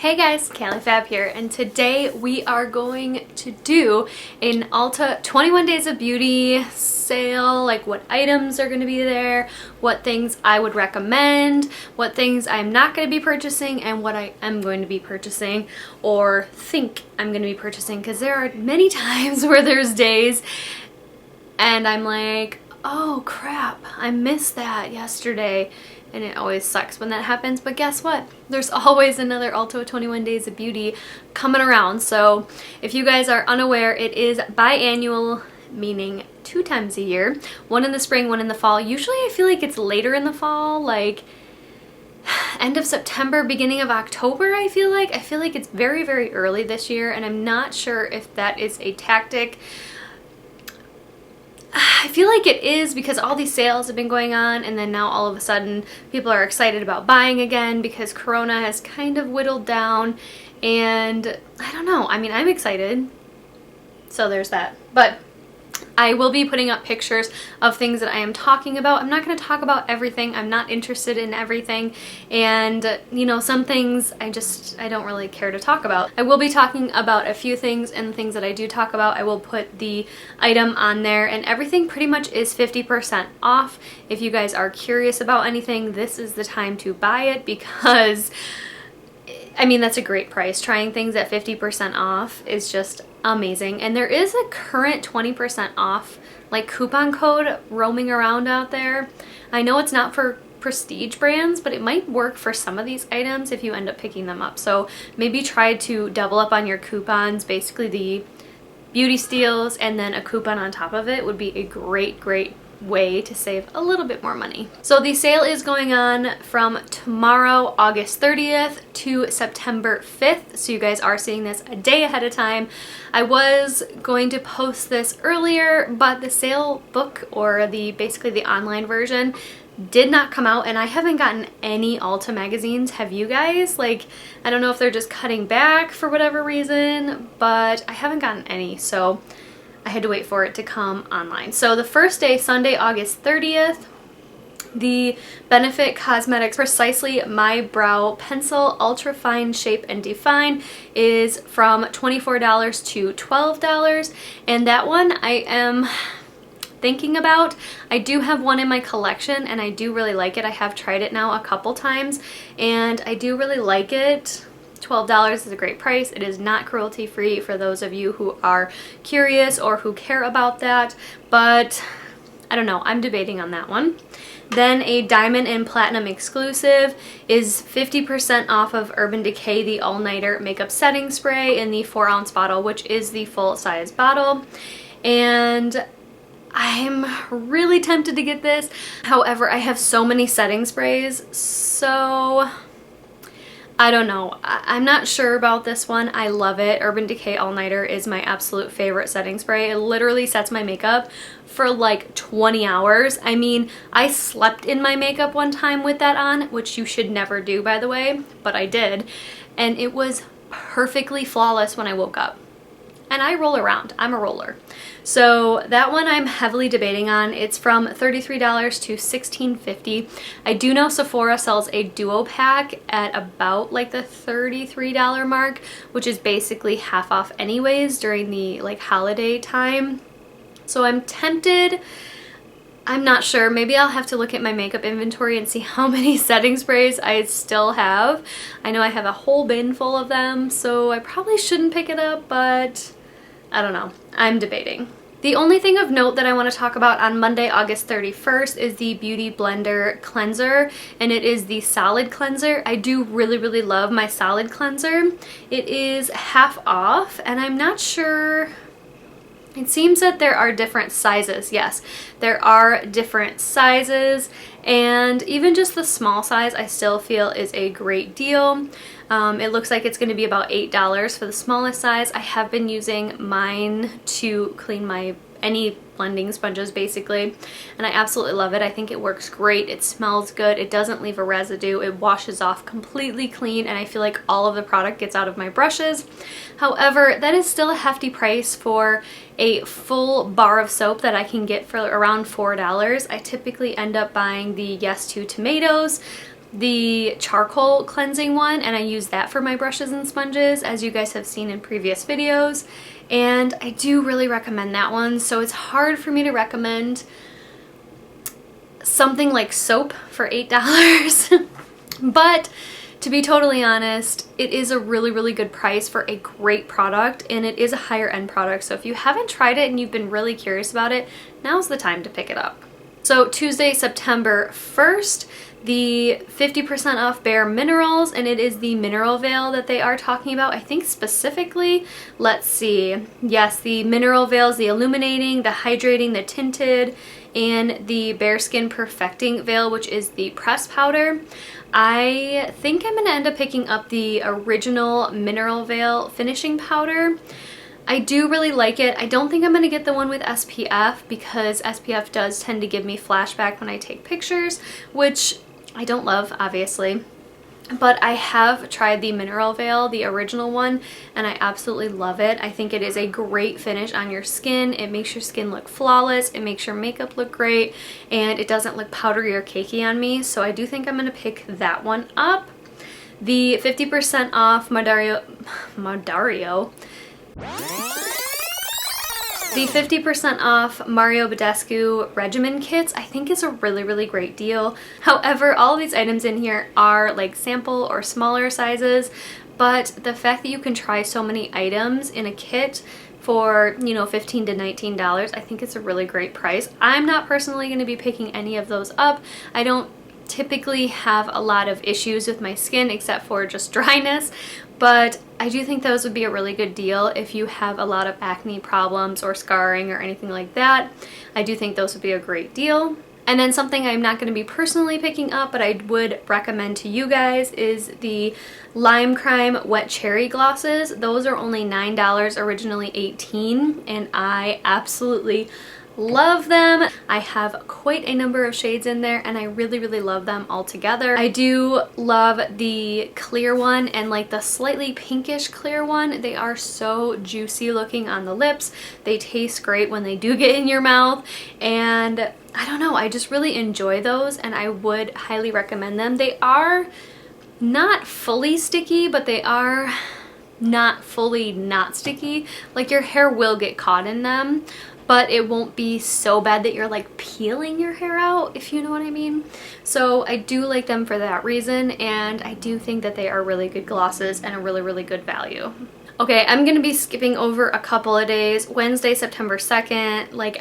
Hey guys, Callie Fab here, and today we are going to do an Ulta 21 Days of Beauty sale, like what items are going to be there, what things I would recommend, what things I'm not going to be purchasing, and what I am going to be purchasing or think I'm going to be purchasing, because there are many times where there's days and I'm like, oh crap, I missed that yesterday. And it always sucks when that happens, but guess what? There's always another Ulta 21 Days of Beauty coming around. So if you guys are unaware, it is biannual, meaning 2 times a year. One in the spring, one in the fall. Usually I feel like it's later in the fall, like end of September, beginning of October, I feel like. It's very, very early this year, and I'm not sure if that is a tactic. I feel like it is because all these sales have been going on, and then now all of a sudden people are excited about buying again because Corona has kind of whittled down, and I don't know. I mean, I'm excited. So there's that. But I will be putting up pictures of things that I am talking about. I'm not going to talk about everything. I'm not interested in everything. And, you know, some things I don't really care to talk about. I will be talking about a few things, and the things that I do talk about, I will put the item on there. And everything pretty much is 50% off. If you guys are curious about anything, this is the time to buy it because, I mean, that's a great price. Trying things at 50% off is just amazing. And there is a current 20% off like coupon code roaming around out there. I know it's not for prestige brands, but it might work for some of these items if you end up picking them up. So maybe try to double up on your coupons. Basically the beauty steals and then a coupon on top of it would be a great way to save a little bit more money. So the sale is going on from tomorrow, August 30th to September 5th. So you guys are seeing this a day ahead of time. I was going to post this earlier, but the sale book, or basically the online version, did not come out, and I haven't gotten any Ulta magazines. Have you guys? Like, I don't know if they're just cutting back for whatever reason, but I haven't gotten any. So I had to wait for it to come online. So the first day, Sunday, August 30th, the Benefit Cosmetics Precisely My Brow Pencil Ultra Fine Shape and Define is from $24 to $12. And that one I am thinking about. I do have one in my collection and I do really like it. I have tried it now a couple times and I do really like it. $12 is a great price. It is not cruelty free for those of you who are curious or who care about that, but I don't know, I'm debating on that one. Then a Diamond and Platinum exclusive is 50% off of Urban Decay the All Nighter Makeup Setting Spray in the 4-ounce bottle, which is the full size bottle. And I'm really tempted to get this. However, I have so many setting sprays, so I don't know. I'm not sure about this one. I love it. Urban Decay All Nighter is my absolute favorite setting spray. It literally sets my makeup for like 20 hours. I mean, I slept in my makeup one time with that on, which you should never do, by the way, but I did. And it was perfectly flawless when I woke up. And I roll around. I'm a roller. So that one I'm heavily debating on. It's from $33 to $16.50. I do know Sephora sells a duo pack at about like the $33 mark, which is basically half off anyways during the like holiday time. So I'm tempted. I'm not sure. Maybe I'll have to look at my makeup inventory and see how many setting sprays I still have. I know I have a whole bin full of them, so I probably shouldn't pick it up, but I don't know. I'm debating. The only thing of note that I want to talk about on Monday, August 31st is the Beauty Blender Cleanser, and it is the Solid Cleanser. I do really love my Solid Cleanser. It is half off, and I'm not sure. It seems that there are different sizes. Yes, there are different sizes, and even just the small size I still feel is a great deal. It looks like it's going to be about $8 for the smallest size. I have been using mine to clean any blending sponges basically, and I absolutely love it. I think it works great. It smells good. It doesn't leave a residue. It washes off completely clean, and I feel like all of the product gets out of my brushes. However, that is still a hefty price for a full bar of soap that I can get for around $4. I typically end up buying the Yes to Tomatoes, the charcoal cleansing one, and I use that for my brushes and sponges, as you guys have seen in previous videos, and I do really recommend that one. So it's hard for me to recommend something like soap for $8 but to be totally honest, it is a really, really good price for a great product, and it is a higher end product. So if you haven't tried it and you've been really curious about it, now's the time to pick it up. So Tuesday, September 1st, the 50% off bareMinerals, and it is the mineral veil that they are talking about. I think specifically, let's see, yes, the mineral veils, the illuminating, the hydrating, the tinted, and the Bare Skin Perfecting Veil, which is the pressed powder. I think I'm going to end up picking up the original mineral veil finishing powder. I do really like it. I don't think I'm going to get the one with SPF because SPF does tend to give me flashback when I take pictures, which I don't love, obviously. But I have tried the mineral veil, the original one, and I absolutely love it. I think it is a great finish on your skin. It makes your skin look flawless. It makes your makeup look great, and it doesn't look powdery or cakey on me. So I do think I'm going to pick that one up. The 50% off The 50% off Mario Badescu regimen kits I think is a really, really great deal. However, all of these items in here are like sample or smaller sizes, but the fact that you can try so many items in a kit for, you know, $15 to $19, I think it's a really great price. I'm not personally going to be picking any of those up. I don't typically have a lot of issues with my skin except for just dryness, but I do think those would be a really good deal if you have a lot of acne problems or scarring or anything like that. I do think those would be a great deal. And then something I'm not going to be personally picking up, but I would recommend to you guys, is the Lime Crime Wet Cherry Glosses. Those are only $9, originally $18, and I absolutely love them. I have quite a number of shades in there, and I really, really love them all together. I do love the clear one and like the slightly pinkish clear one. They are so juicy looking on the lips. They taste great when they do get in your mouth, and I don't know, I just really enjoy those, and I would highly recommend them. They are not fully sticky, but they are not fully not sticky. Like, your hair will get caught in them, but it won't be so bad that you're like peeling your hair out, if you know what I mean. So I do like them for that reason, and I do think that they are really good glosses and a really, really good value. Okay, I'm gonna be skipping over a couple of days. Wednesday, September 2nd, like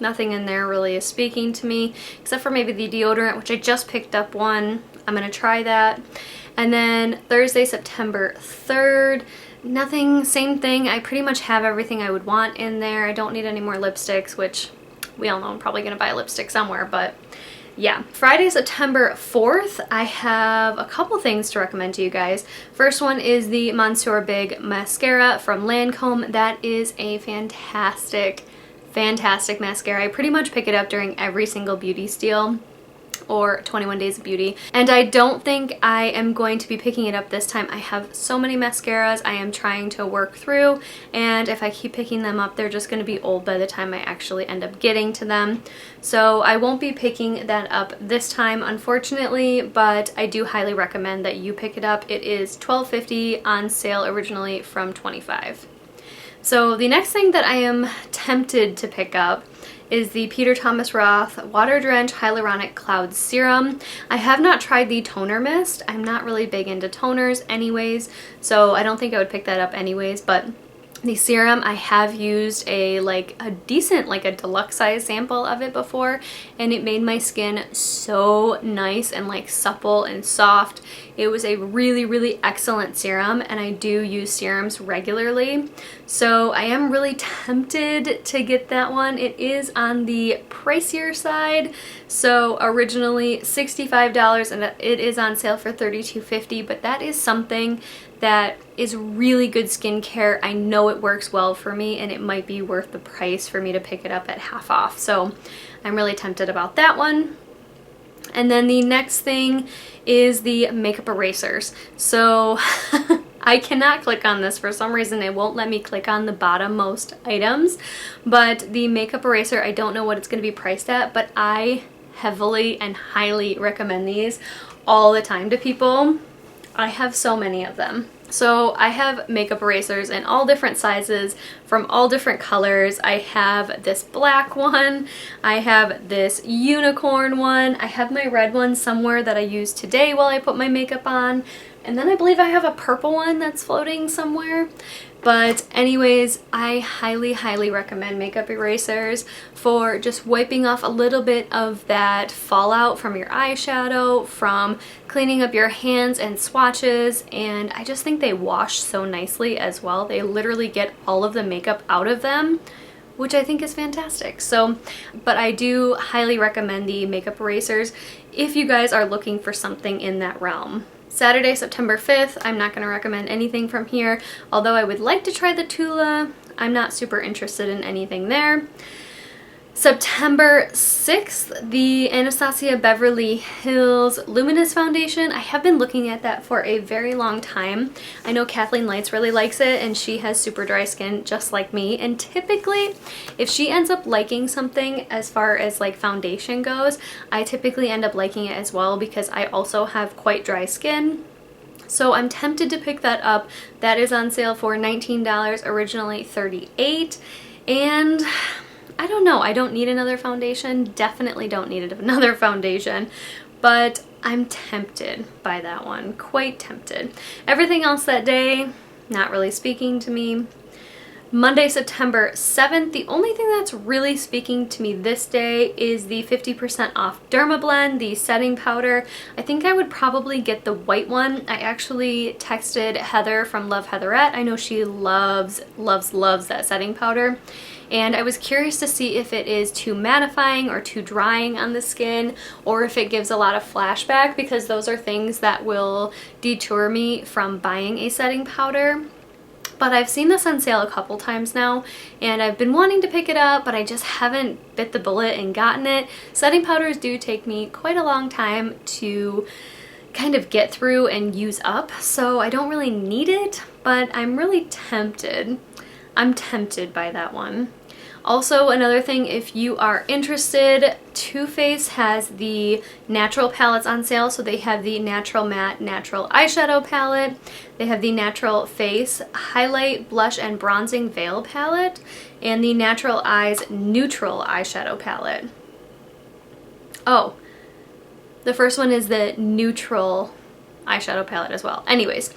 nothing in there really is speaking to me, except for maybe the deodorant, which I just picked up one. I'm gonna try that. And then Thursday, September 3rd, nothing, same thing. I pretty much have everything I would want in there. I don't need any more lipsticks, which we all know I'm probably gonna buy a lipstick somewhere, but yeah. Friday, September 4th, I have a couple things to recommend to you guys. First one is the Monsieur Big Mascara from Lancome. That is a fantastic mascara. I pretty much pick it up during every single beauty steal or 21 Days of Beauty, and I don't think I am going to be picking it up this time. I have so many mascaras I am trying to work through, and if I keep picking them up, they're just going to be old by the time I actually end up getting to them. So I won't be picking that up this time, unfortunately, but I do highly recommend that you pick it up. It is $12.50 on sale, originally from $25. So the next thing that I am tempted to pick up is the Peter Thomas Roth Water Drench Hyaluronic Cloud Serum. I have not tried the toner mist. I'm not really big into toners anyways, so I don't think I would pick that up anyways, but the serum, I have used a decent, like a deluxe size sample of it before, and it made my skin so nice and like supple and soft. It was a really, really excellent serum, and I do use serums regularly. So I am really tempted to get that one. It is on the pricier side. So originally $65, and it is on sale for $32.50, but that is something that is really good skincare. I know it works well for me, and it might be worth the price for me to pick it up at half off. So I'm really tempted about that one. And then the next thing is the makeup erasers. So I cannot click on this for some reason. It won't let me click on the bottom most items, but the makeup eraser, I don't know what it's going to be priced at, but I heavily and highly recommend these. all the time to people, I have so many of them. So I have makeup erasers in all different sizes from all different colors. I have this black one, I have this unicorn one, I have my red one somewhere that I used today while I put my makeup on, and then I believe I have a purple one that's floating somewhere. But anyways, I highly, highly recommend makeup erasers for just wiping off a little bit of that fallout from your eyeshadow, from cleaning up your hands and swatches, and I just think they wash so nicely as well. They literally get all of the makeup out of them, which I think is fantastic. So, but I do highly recommend the makeup erasers if you guys are looking for something in that realm. Saturday, September 5th, I'm not going to recommend anything from here, although I would like to try the Tula. I'm not super interested in anything there. September 6th, the Anastasia Beverly Hills Luminous Foundation. I have been looking at that for a very long time. I know Kathleen Lights really likes it, and she has super dry skin just like me, and typically if she ends up liking something as far as like foundation goes, I typically end up liking it as well because I also have quite dry skin. So I'm tempted to pick that up. That is on sale for $19, originally $38, and I don't know, I don't need another foundation, definitely don't need another foundation, but I'm tempted by that one, quite tempted. Everything else that day, not really speaking to me. Monday, September 7th, the only thing that's really speaking to me this day is the 50% off Dermablend, the setting powder. I think I would probably get the white one. I actually texted Heather from Love Heatherette. I know she loves, loves, loves that setting powder. And I was curious to see if it is too mattifying or too drying on the skin, or if it gives a lot of flashback, because those are things that will deter me from buying a setting powder. But I've seen this on sale a couple times now, and I've been wanting to pick it up, but I just haven't bit the bullet and gotten it. Setting powders do take me quite a long time to kind of get through and use up, so I don't really need it, but I'm really tempted. I'm tempted by that one. Also, another thing, if you are interested, Too Faced has the natural palettes on sale. So they have the Natural Matte Natural Eyeshadow Palette. They have the Natural Face Highlight, Blush, and Bronzing Veil Palette. And the Natural Eyes Neutral Eyeshadow Palette. Oh, the first one is the Neutral Eyeshadow Palette as well. Anyways.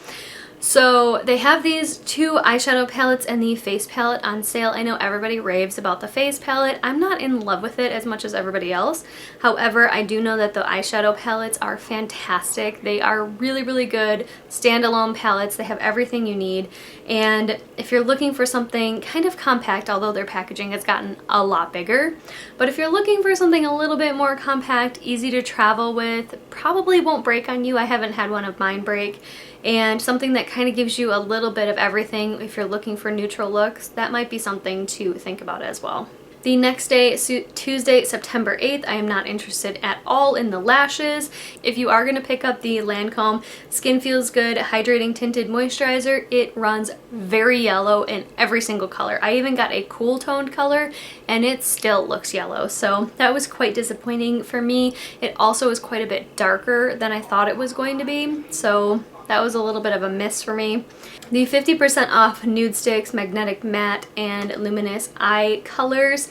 So they have these two eyeshadow palettes and the face palette on sale. I know everybody raves about the face palette. I'm not in love with it as much as everybody else. However, I do know that the eyeshadow palettes are fantastic. They are really, really good standalone palettes. They have everything you need. And if you're looking for something kind of compact, although their packaging has gotten a lot bigger, but if you're looking for something a little bit more compact, easy to travel with, probably won't break on you. I haven't had one of mine break. And something that kind of gives you a little bit of everything if you're looking for neutral looks, that might be something to think about as well. The next day, Tuesday, September 8th, I am not interested at all in the lashes. If you are going to pick up the Lancome Skin Feels Good Hydrating Tinted Moisturizer, it runs very yellow in every single color. I even got a cool toned color and it still looks yellow. So that was quite disappointing for me. It also is quite a bit darker than I thought it was going to be. So that was a little bit of a miss for me. The 50% off Nude Sticks Magnetic Matte and Luminous Eye Colors.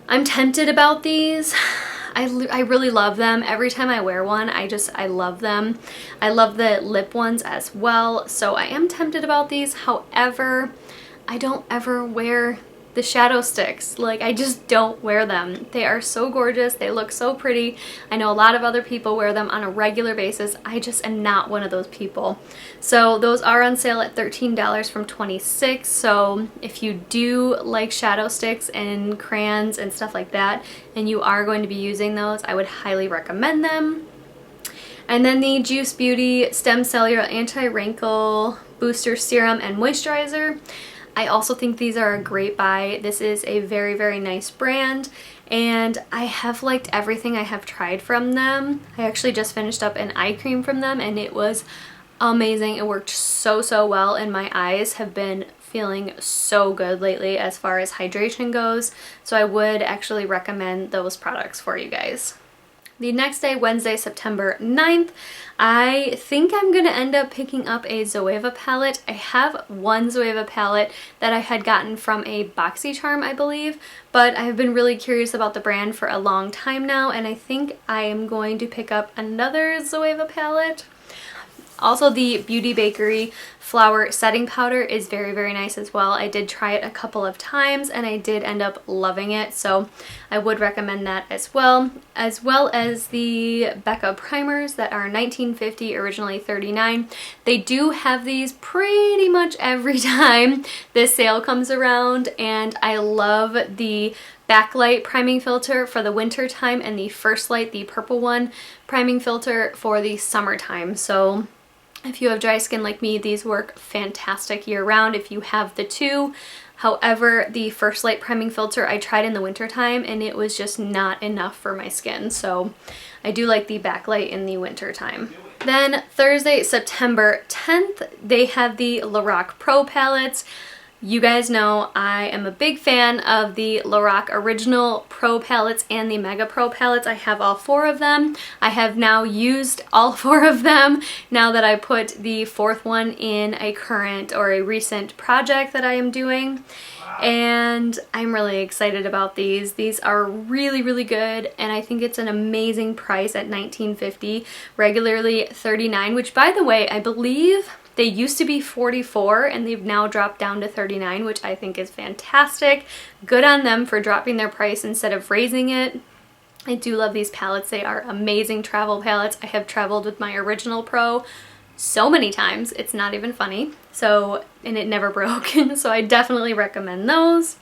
I'm tempted about these. I really love them. Every time I wear one, I love them. I love the lip ones as well. So I am tempted about these. However, I don't ever wear the shadow sticks. Like, I just don't wear them. They are so gorgeous. They look so pretty. I know a lot of other people wear them on a regular basis. I just am not one of those people. So those are on sale at $13 from $26. So if you do like shadow sticks and crayons and stuff like that, and you are going to be using those, I would highly recommend them. And then the Juice Beauty Stem Cellular Anti-Wrinkle Booster Serum and Moisturizer. I also think these are a great buy. This is a very, very nice brand, and I have liked everything I have tried from them. I actually just finished up an eye cream from them, and it was amazing. It worked so, so well, and my eyes have been feeling so good lately as far as hydration goes, so I would actually recommend those products for you guys. The next day, Wednesday, September 9th, I think I'm going to end up picking up a Zoeva palette. I have one Zoeva palette that I had gotten from a BoxyCharm, I believe, but I have been really curious about the brand for a long time now, and I think I am going to pick up another Zoeva palette. Also, the Beauty Bakery Flower Setting Powder is very, very nice as well. I did try it a couple of times and I did end up loving it, so I would recommend that as well as the Becca Primers that are $19.50, originally $39. They do have these pretty much every time this sale comes around, and I love the backlight priming filter for the winter time and the First Light, the purple one, priming filter for the summertime. So if you have dry skin like me, these work fantastic year-round if you have the two. However, the First Light priming filter I tried in the wintertime and it was just not enough for my skin, so I do like the backlight in the wintertime. Then Thursday, September 10th, they have the Lorac Pro palettes. You guys know I am a big fan of the Lorac Original Pro palettes and the Mega Pro palettes. I have all four of them. I have now used all four of them now that I put the fourth one in a current or a recent project that I am doing. And I'm really excited about these. These are really, really good, and I think it's an amazing price at $19.50, regularly $39, which, by the way, I believe they used to be $44 and they've now dropped down to $39, which I think is fantastic. Good on them for dropping their price instead of raising it. I do love these palettes. They are amazing travel palettes. I have traveled with my Original Pro so many times, it's not even funny. So, and it never broke, so I definitely recommend those.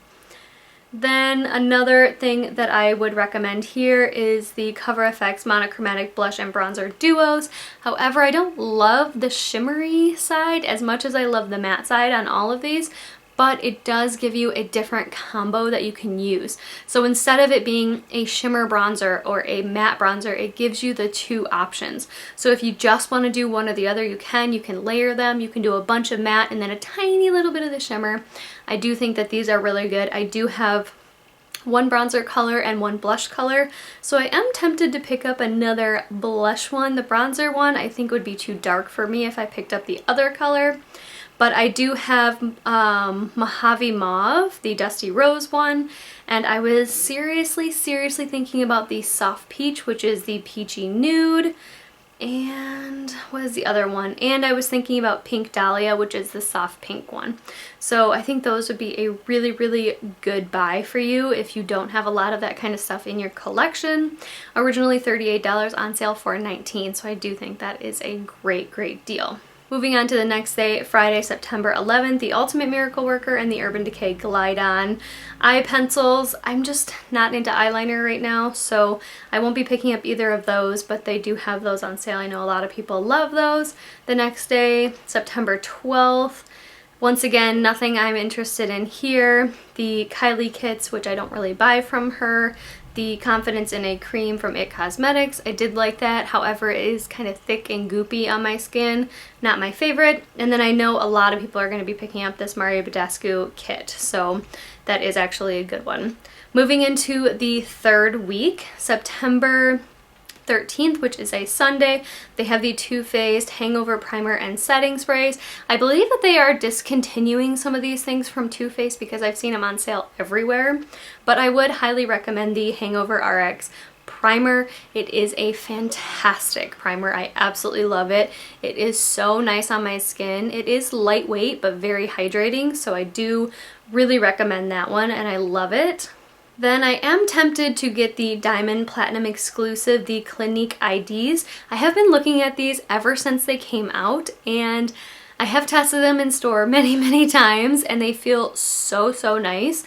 Then another thing that I would recommend here is the Cover FX Monochromatic Blush and Bronzer Duos. However, I don't love the shimmery side as much as I love the matte side on all of these, but it does give you a different combo that you can use. So instead of it being a shimmer bronzer or a matte bronzer, it gives you the two options. So if you just want to do one or the other, you can layer them. You can do a bunch of matte and then a tiny little bit of the shimmer. I do think that these are really good. I do have one bronzer color and one blush color, so I am tempted to pick up another blush one. The bronzer one I think would be too dark for me if I picked up the other color. But I do have Mojave Mauve, the Dusty Rose one, and I was seriously thinking about the Soft Peach, which is the Peachy Nude, and what is the other one? And I was thinking about Pink Dahlia, which is the soft pink one. So I think those would be a really, really good buy for you if you don't have a lot of that kind of stuff in your collection. Originally $38, on sale for $19, so I do think that is a great, great deal. Moving on to the next day, Friday, September 11th, the Ultimate Miracle Worker and the Urban Decay Glide On eye pencils. I'm just not into eyeliner right now, so I won't be picking up either of those, but they do have those on sale. I know a lot of people love those. The next day, September 12th, once again, nothing I'm interested in here. The Kylie kits, which I don't really buy from her. The Confidence in a Cream from IT Cosmetics. I did like that, however it is kind of thick and goopy on my skin. Not my favorite. And then I know a lot of people are going to be picking up this Mario Badescu kit, so that is actually a good one. Moving into the third week, September 13th, which is a Sunday, they have the Too Faced Hangover Primer and Setting Sprays. I believe that they are discontinuing some of these things from Too Faced because I've seen them on sale everywhere, but I would highly recommend the Hangover RX primer. It is a fantastic primer. I absolutely love it. It is so nice on my skin. It is lightweight but very hydrating, so I do really recommend that one and I love it. Then I am tempted to get the Diamond Platinum exclusive, the Clinique IDs. I have been looking at these ever since they came out, and I have tested them in store many, many times, and they feel so, so nice.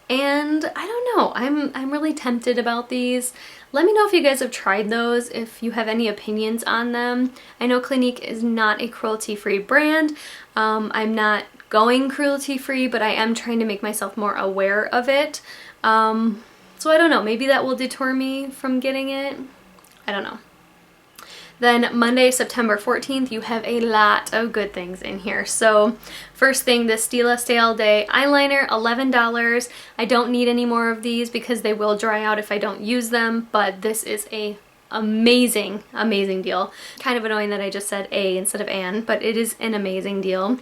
And I don't know, I'm really tempted about these. Let me know if you guys have tried those, if you have any opinions on them. I know Clinique is not a cruelty-free brand. I'm not going cruelty-free, but I am trying to make myself more aware of it. So I don't know, maybe that will deter me from getting it. I don't know. Then Monday, September 14th, you have a lot of good things in here. So first thing, the Stila Stale Day eyeliner, $11. I don't need any more of these because they will dry out if I don't use them, but this is a amazing, amazing deal. Kind of annoying that I just said a instead of an, but it is an amazing deal.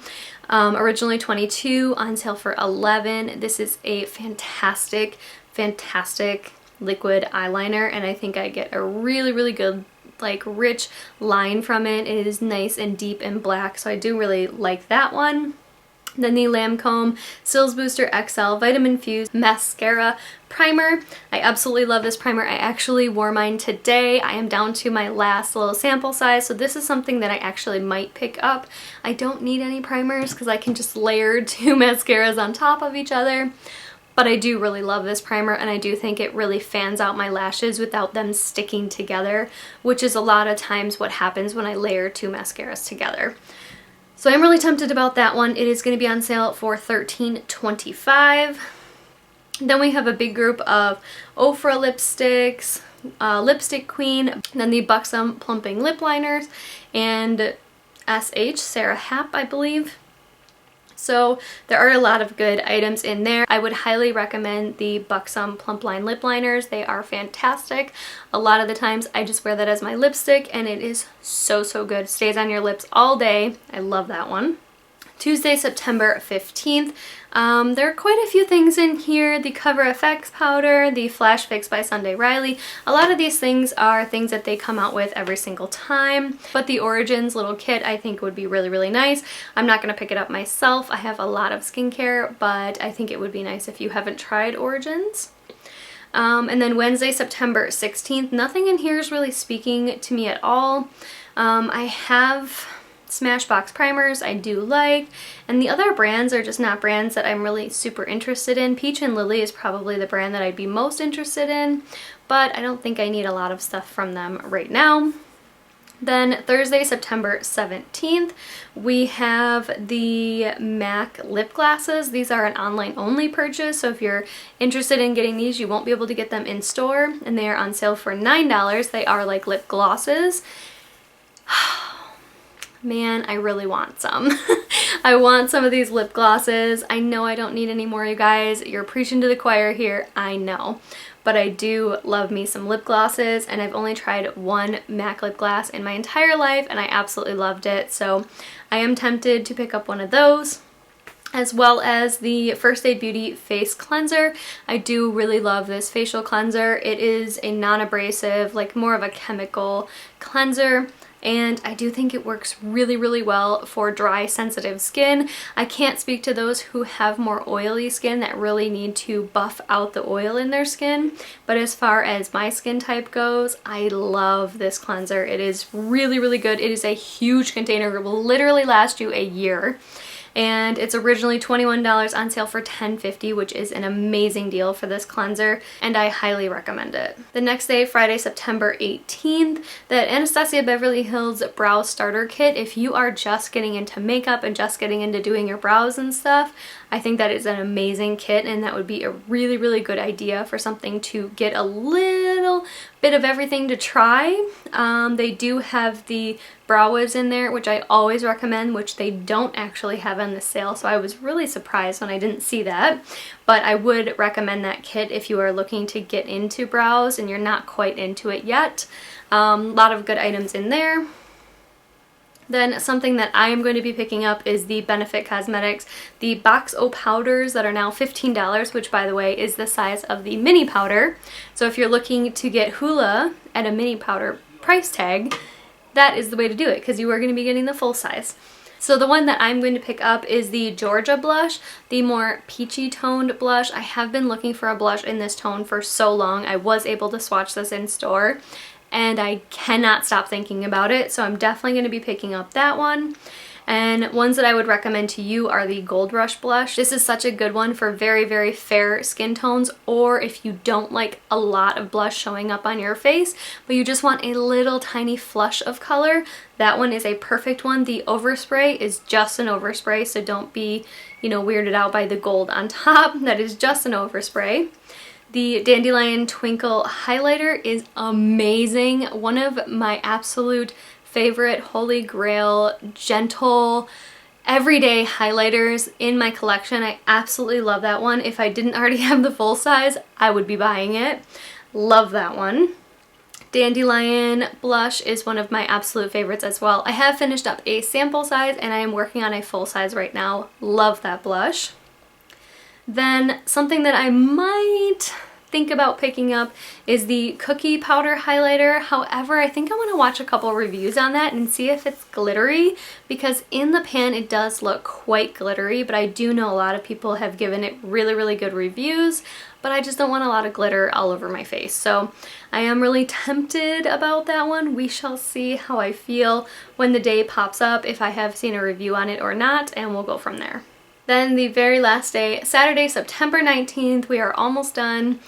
Originally $22, on sale for $11. This is a fantastic, fantastic liquid eyeliner, and I think I get a really, really good, like, rich line from it. It is nice and deep and black, so I do really like that one. Then the Lancome Cils Booster XL Vitamin Fused Mascara Primer. I absolutely love this primer. I actually wore mine today. I am down to my last little sample size, so this is something that I actually might pick up. I don't need any primers because I can just layer 2 mascaras on top of each other. But I do really love this primer, and I do think it really fans out my lashes without them sticking together, which is a lot of times what happens when I layer 2 mascaras together. So I'm really tempted about that one. It is going to be on sale for $13.25. Then we have a big group of Ofra lipsticks, Lipstick Queen, then the Buxom Plumping Lip Liners, and SH, Sarah Happ, I believe. So there are a lot of good items in there. I would highly recommend the Buxom Plump Line Lip Liners. They are fantastic. A lot of the times I just wear that as my lipstick, and it is so, so good. Stays on your lips all day. I love that one. Tuesday, September 15th. There are quite a few things in here. The Cover FX powder, the Flash Fix by Sunday Riley. A lot of these things are things that they come out with every single time, but the Origins little kit I think would be really, really nice. I'm not going to pick it up myself. I have a lot of skincare, but I think it would be nice if you haven't tried Origins. And then Wednesday, September 16th. Nothing in here is really speaking to me at all. I have Smashbox primers I do like, and the other brands are just not brands that I'm really super interested in. Peach and Lily is probably the brand that I'd be most interested in, but I don't think I need a lot of stuff from them right now. Then Thursday, September 17th, we have the MAC lip glasses. These are an online only purchase, so if you're interested in getting these, you won't be able to get them in store, and they are on sale for $9. They are like lip glosses. Man, I really want some. I want some of these lip glosses. I know I don't need any more, you guys. You're preaching to the choir here, I know. But I do love me some lip glosses, and I've only tried one MAC lip gloss in my entire life, and I absolutely loved it. So I am tempted to pick up one of those, as well as the First Aid Beauty Face Cleanser. I do really love this facial cleanser. It is a non-abrasive, like more of a chemical cleanser, and I do think it works really, really well for dry, sensitive skin. I can't speak to those who have more oily skin that really need to buff out the oil in their skin, but as far as my skin type goes, I love this cleanser. It is really, really good. It is a huge container. It will literally last you a year. And it's originally $21, on sale for $10.50, which is an amazing deal for this cleanser, and I highly recommend it. The next day, Friday, September 18th, the Anastasia Beverly Hills Brow Starter Kit. If you are just getting into makeup and just getting into doing your brows and stuff, I think that is an amazing kit, and that would be a really, really good idea for something to get a little bit of everything to try. They do have the brow waves in there, which I always recommend, which they don't actually have on the sale, so I was really surprised when I didn't see that. But I would recommend that kit if you are looking to get into brows and you're not quite into it yet. A lot of good items in there. Then something that I am going to be picking up is the Benefit Cosmetics, the Box O powders that are now $15, which by the way is the size of the mini powder. So if you're looking to get Hoola at a mini powder price tag, that is the way to do it, because you are going to be getting the full size. So the one that I'm going to pick up is the Georgia blush, the more peachy toned blush. I have been looking for a blush in this tone for so long. I was able to swatch this in store, and I cannot stop thinking about it, so I'm definitely going to be picking up that one. And ones that I would recommend to you are the Gold Rush blush. This is such a good one for very, very fair skin tones, or if you don't like a lot of blush showing up on your face, but you just want a little tiny flush of color, that one is a perfect one. The overspray is just an overspray, so don't be, weirded out by the gold on top. That is just an overspray. The Dandelion Twinkle highlighter is amazing. One of my absolute favorite holy grail, gentle, everyday highlighters in my collection. I absolutely love that one. If I didn't already have the full size, I would be buying it. Love that one. Dandelion blush is one of my absolute favorites as well. I have finished up a sample size and I am working on a full size right now. Love that blush. Then something that I might think about picking up is the Cookie Powder Highlighter. However, I think I want to watch a couple reviews on that and see if it's glittery, because in the pan it does look quite glittery, but I do know a lot of people have given it really, really good reviews, but I just don't want a lot of glitter all over my face. So I am really tempted about that one. We shall see how I feel when the day pops up, if I have seen a review on it or not, and we'll go from there. Then the very last day, Saturday, September 19th, we are almost done.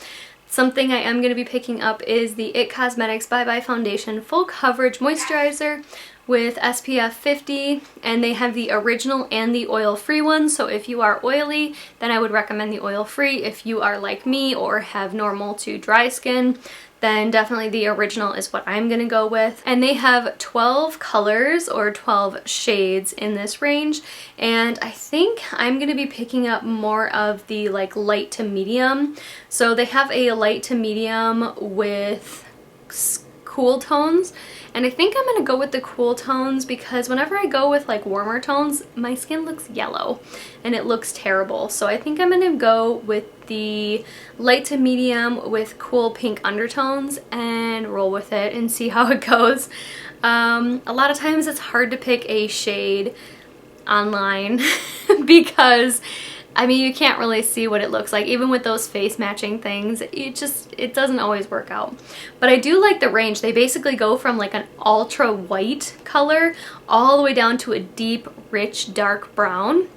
Something I am going to be picking up is the IT Cosmetics Bye Bye Foundation Full Coverage Moisturizer with SPF 50, and they have the original and the oil-free one. So if you are oily, then I would recommend the oil-free. If you are like me or have normal to dry skin, then definitely the original is what I'm gonna go with. And they have 12 colors or 12 shades in this range, and I think I'm gonna be picking up more of the like light to medium. So they have a light to medium with cool tones, and I think I'm gonna go with the cool tones because whenever I go with like warmer tones, my skin looks yellow and it looks terrible. So I think I'm gonna go with the light to medium with cool pink undertones and roll with it and see how it goes. A lot of times it's hard to pick a shade online because I mean, you can't really see what it looks like. Even with those face matching things, it doesn't always work out. But I do like the range. They basically go from like an ultra white color all the way down to a deep, rich, dark brown,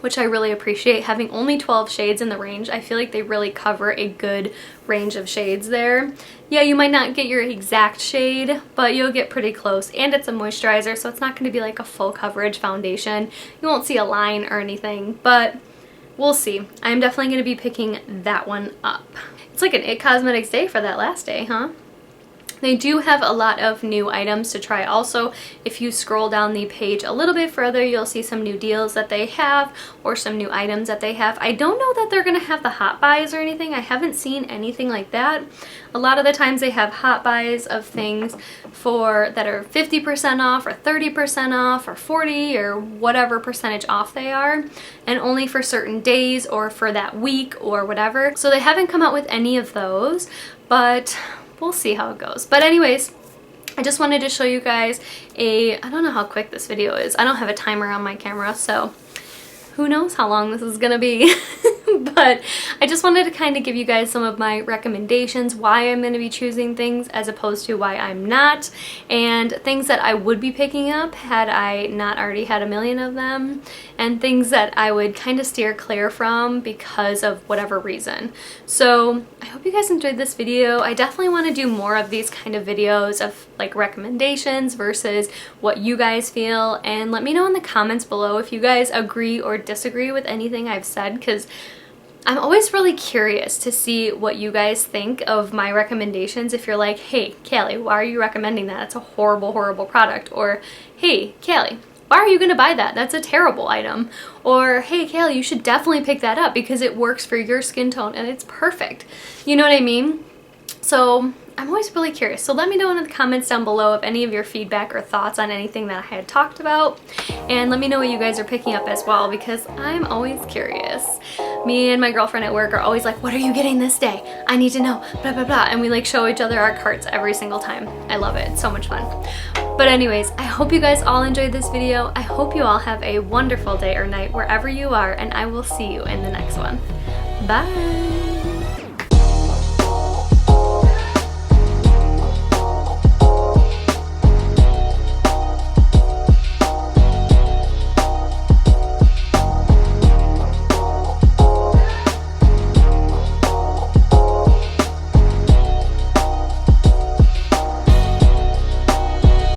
which I really appreciate. Having only 12 shades in the range, I feel like they really cover a good range of shades there. Yeah, you might not get your exact shade, but you'll get pretty close. And it's a moisturizer, so it's not going to be like a full coverage foundation. You won't see a line or anything, but we'll see. I'm definitely going to be picking that one up. It's like an IT Cosmetics day for that last day, huh? They do have a lot of new items to try also. If you scroll down the page a little bit further, you'll see some new deals that they have or some new items that they have. I don't know that they're going to have the hot buys or anything. I haven't seen anything like that. A lot of the times they have hot buys of things that are 50% off or 30% off or 40 or whatever percentage off they are, and only for certain days or for that week or whatever. So they haven't come out with any of those, but we'll see how it goes. But anyways, I just wanted to show you guys I don't know how quick this video is. I don't have a timer on my camera, so who knows how long this is gonna be. But I just wanted to kind of give you guys some of my recommendations, why I'm going to be choosing things as opposed to why I'm not, and things that I would be picking up had I not already had a million of them, and things that I would kind of steer clear from because of whatever reason. So I hope you guys enjoyed this video. I definitely want to do more of these kind of videos of like recommendations versus what you guys feel, and let me know in the comments below if you guys agree or disagree with anything I've said, because I'm always really curious to see what you guys think of my recommendations. If you're like, hey, Callie, why are you recommending that? That's a horrible, horrible product. Or, hey, Callie, why are you going to buy that? That's a terrible item. Or, hey, Callie, you should definitely pick that up because it works for your skin tone and it's perfect. You know what I mean? So I'm always really curious. So let me know in the comments down below of any of your feedback or thoughts on anything that I had talked about. And let me know what you guys are picking up as well, because I'm always curious. Me and my girlfriend at work are always like, what are you getting this day? I need to know, blah, blah, blah. And we like show each other our carts every single time. I love it. It's so much fun. But anyways, I hope you guys all enjoyed this video. I hope you all have a wonderful day or night wherever you are, and I will see you in the next one. Bye.